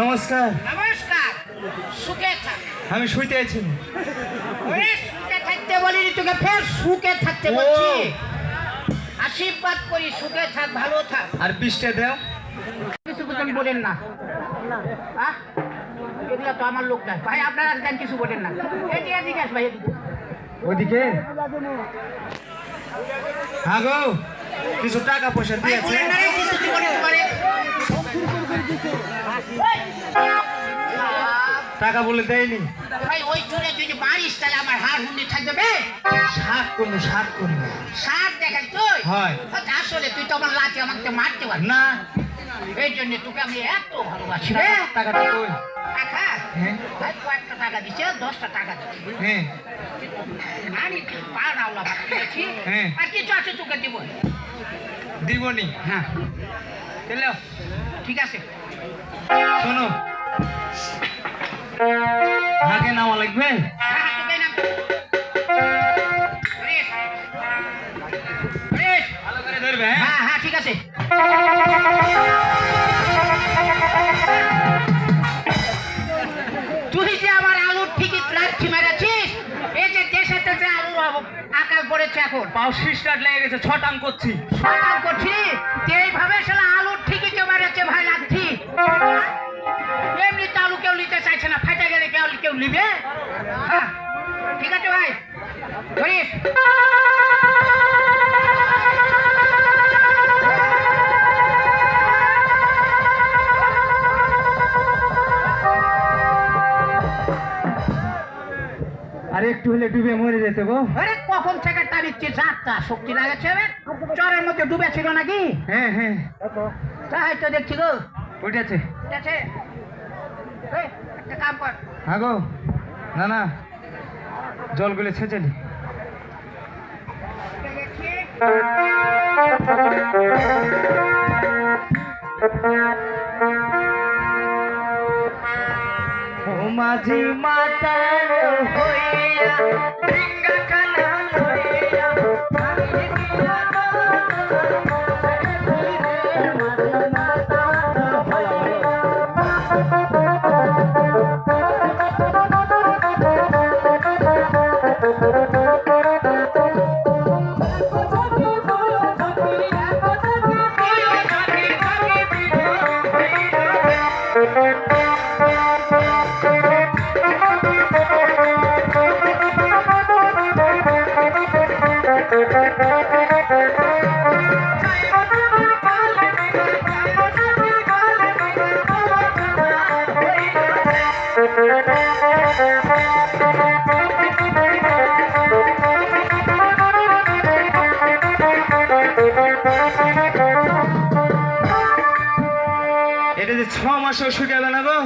নমস্কার। নমস্কার। সুখে থাক। আমি শুইতে আছি। ওরে সুখে থাকতে বলিনি তোকে, ফের সুখে থাকতে বলছি। আশীর্বাদ করি, সুখে থাক, ভালো থাক। আর 20টা দাও। কিছু বলেন না। এগুলা তো আমার লোক না ভাই, আপনারা দেন কিছু বলেন না। এদিকে জিজ্ঞাস ভাই, ওদিকে হ্যাঁ গো, কিছু টাকা পয়সা দিয়েছে। টাকা বলে দেয়নি ভাই। ওই চোরে যদি মারিস তাহলে আমার হাড় হুন্ডি থাকবে। ষাট করবো। সার দেখাই তুই হয়। আসলে তুই তো আমার লাঠি আমাকে মারতে পারবি না, এই জন্য তোকে আমি এত ভালোবাসি। টাকাটা কই? টাকা? হ্যাঁ ভাই কয়েকটা টাকা দিচ্ছে, 10টা টাকা দিচ্ছি। হ্যাঁ আমি পাড়াওলা ভাত খেয়েছি, হ্যাঁ। আর কিছু আছে তোকে দিব। দিবনি। হ্যাঁ চলো ঠিক আছে। শোনো, হাগে নামা লাগবে। হ্যাঁ তোকে নাম ভালো করে ধরবে। হ্যাঁ হ্যাঁ হ্যাঁ ঠিক আছে। তুই যে আমার আলুর ঠিকই লাঠি মেরেছিস, এই যে দেশে দেশে আলুর আকাল পড়েছে এখন। পাও স্টার্ট লেগে গেছে, ছটাং করছি। সকাল করছি এইভাবে সেটা আলুর ঠিকই যে মেরেছে ভাই লাঠি। এমনি তো আলু কেউ নিতে চাইছে না, ফাটা গেলে কেউ নিবে। হ্যাঁ ঠিক আছে ভাই, ধরিস। আর একটু হলে ডুবে মরে যেত গো। আরে কখন থেকে টানিচ্ছি, যাত্রা শক্তি লাগেছে। চরের মধ্যে ডুবেছিল নাকি? হ্যাঁ হ্যাঁ তাই তো দেখছি গো। উঠেছে। ঠিক আছে, এই, একটা কাম কর। হ্যাঁ গো, না না, জলগুলো ছেঁচেলি। ও মাঝি মাতাল হইয়া ডিঙ্গা খানা লইয়া ভাঙি দিলা গো, মাঝি মাতাল হইয়া। এটা যে 6 মাসেও শুকাবে না গো।